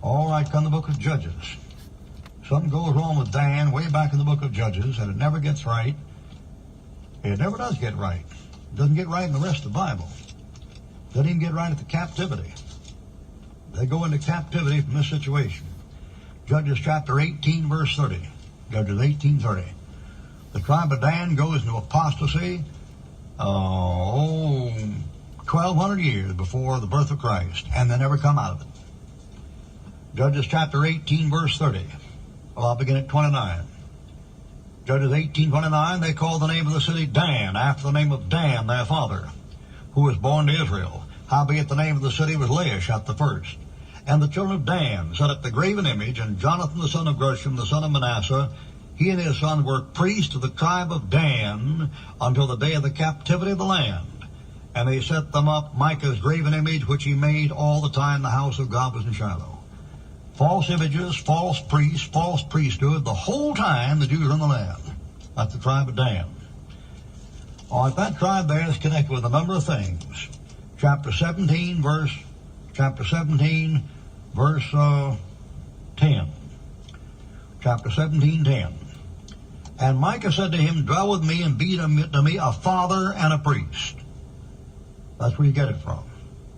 All right, come the book of Judges. Something goes wrong with Dan way back in the book of Judges, and it never gets right. It never does get right. It doesn't get right in the rest of the Bible. It doesn't even get right at the captivity. They go into captivity from this situation. Judges chapter 18, verse 30. Judges 18:30. The tribe of Dan goes into apostasy 1,200 years before the birth of Christ, and they never come out of it. Judges chapter 18, verse 30. Well, I'll begin at 29. Judges 18:29, they called the name of the city Dan, after the name of Dan, their father, who was born to Israel. Howbeit the name of the city was Laish at the first. And the children of Dan set up the graven image, and Jonathan the son of Gershom, the son of Manasseh, he and his son were priests of the tribe of Dan until the day of the captivity of the land. And they set them up Micah's graven image, which he made all the time the house of God was in Shiloh. False images, false priests, false priesthood, the whole time the Jews were in the land. That's the tribe of Dan. All right, that tribe there is connected with a number of things. Chapter 17, verse 10. Chapter 17:10. And Micah said to him, dwell with me and be to me a father and a priest. That's where you get it from.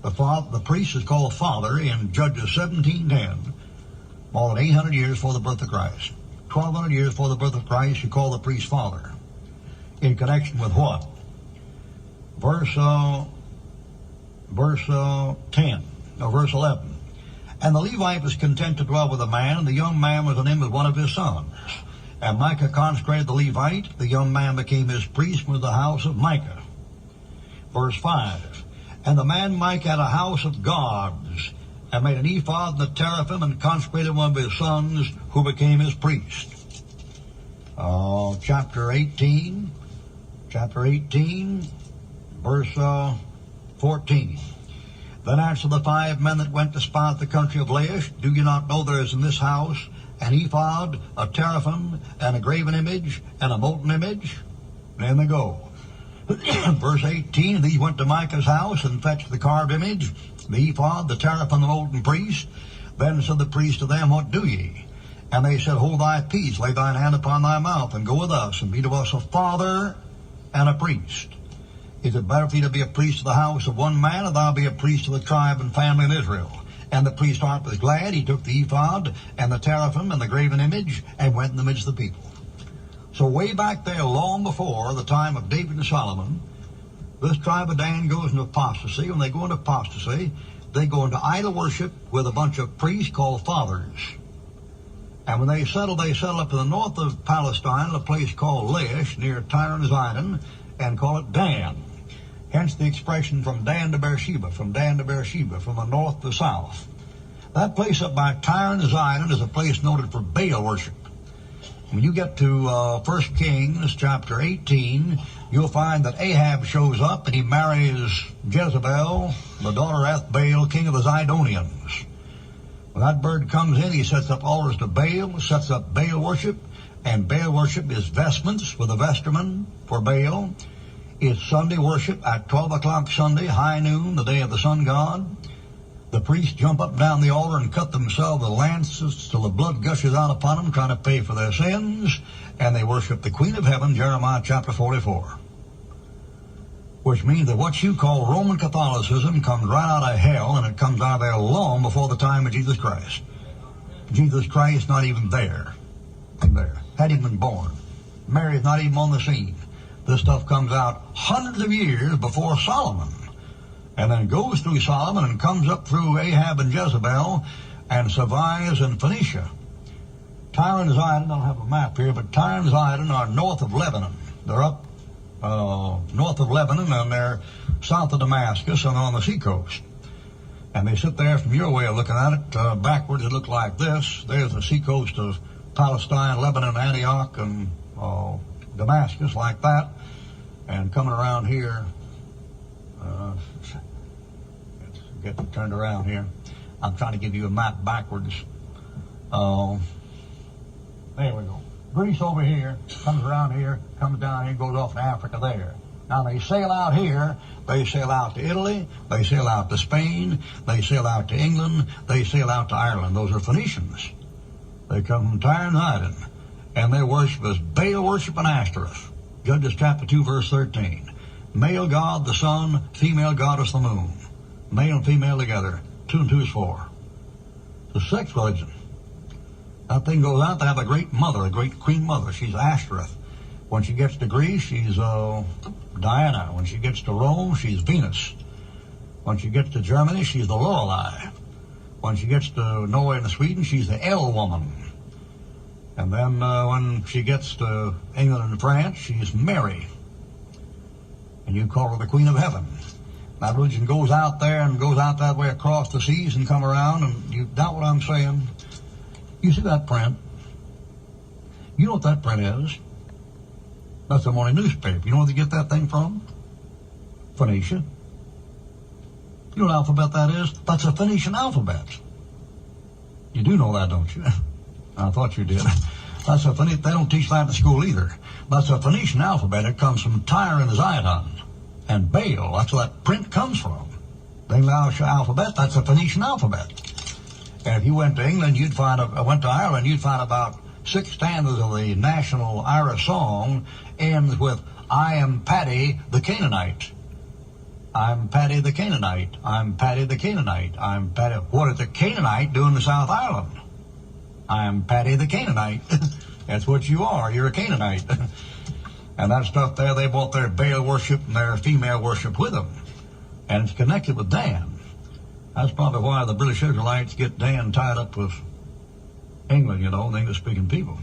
The priest is called father in Judges 17:10. More than 800 years before the birth of Christ. 1,200 years before the birth of Christ, you call the priest father. In connection with what? Verse 11. And the Levite was content to dwell with a man, and the young man was an him with one of his sons. And Micah consecrated the Levite. The young man became his priest with the house of Micah. Verse 5. And the man Micah had a house of gods, and made an ephod and a teraphim, and consecrated one of his sons, who became his priest. Chapter 18, verse 14. Then answered the 5 men that went to spy out the country of Laish, do you not know there is in this house an ephod, a teraphim, and a graven image, and a molten image? Then they go. Verse 18, these went to Micah's house and fetched the carved image, the ephod, the teraphim, the molten priest. Then said the priest to them, what do ye? And they said, hold thy peace, lay thine hand upon thy mouth, and go with us, and be to us a father and a priest. Is it better for thee to be a priest of the house of one man, or thou be a priest of the tribe and family in Israel? And the priest's heart was glad. He took the ephod and the teraphim and the graven image and went in the midst of the people. So way back there, long before the time of David and Solomon, this tribe of Dan goes into apostasy. When they go into apostasy, they go into idol worship with a bunch of priests called fathers. And when they settle up in the north of Palestine at a place called Laish, near Tyre and Zidon, and call it Dan. Hence the expression from Dan to Beersheba, from the north to south. That place up by Tyre and Zidon is a place noted for Baal worship. When you get to 1 Kings chapter 18, you'll find that Ahab shows up and he marries Jezebel, the daughter of Baal, king of the Zidonians. When that bird comes in, he sets up altars to Baal, sets up Baal worship, and Baal worship is vestments with a vestment for Baal. It's Sunday worship at 12 o'clock Sunday, high noon, the day of the sun god. The priests jump up and down the altar and cut themselves with lances till the blood gushes out upon them, trying to pay for their sins. And they worship the Queen of Heaven, Jeremiah chapter 44. Which means that what you call Roman Catholicism comes right out of hell, and it comes out of there long before the time of Jesus Christ. Jesus Christ not even there. Hadn't even been born. Mary's not even on the scene. This stuff comes out hundreds of years before Solomon, and then goes through Solomon and comes up through Ahab and Jezebel and survives in Phoenicia. Tyre and Zidon, I don't have a map here, but Tyre and Zidon are north of Lebanon. They're up north of Lebanon, and they're south of Damascus and on the seacoast. And they sit there, from your way of looking at it, backwards it looked like this. There's the seacoast of Palestine, Lebanon, Antioch, and Damascus, like that. And coming around here, get turned around here. I'm trying to give you a map backwards. There we go. Greece over here, comes around here, comes down here, goes off to Africa there. Now they sail out here, they sail out to Italy, they sail out to Spain, they sail out to England, they sail out to Ireland. Those are Phoenicians. They come from Tyre and Sidon, and they worship as Baal worship and Ashtoreth. Judges chapter 2, verse 13. Male god the sun, female goddess the moon. Male and female together. 2 and 2 is 4. The sex religion. That thing goes out to have a great mother, a great queen mother. She's Ashtoreth. When she gets to Greece, she's Diana. When she gets to Rome, she's Venus. When she gets to Germany, she's the Lorelei. When she gets to Norway and Sweden, she's the El woman. And then when she gets to England and France, she's Mary. And you call her the Queen of Heaven. That religion goes out there and goes out that way across the seas and come around, and you doubt what I'm saying. You see that print? You know what that print is? That's the morning newspaper. You know where they get that thing from? Phoenicia. You know what alphabet that is? That's a Phoenician alphabet. You do know that, don't you? I thought you did. That's a Phoenician. They don't teach that in school either. That's a Phoenician alphabet. It comes from Tyre and Sidon and Baal. That's where that print comes from. The English alphabet, that's a Phoenician alphabet. And if you went to England, went to Ireland, you'd find about 6 stanzas of the national Irish song ends with, I am Paddy the Canaanite. I'm Paddy the Canaanite. I'm Paddy the Canaanite. I'm Paddy. What did the Canaanite do in the South Island? I'm Paddy the Canaanite. That's what you are. You're a Canaanite. And that stuff there, they brought their Baal worship and their female worship with them. And it's connected with Dan. That's probably why the British Israelites get Dan tied up with England, the English-speaking people.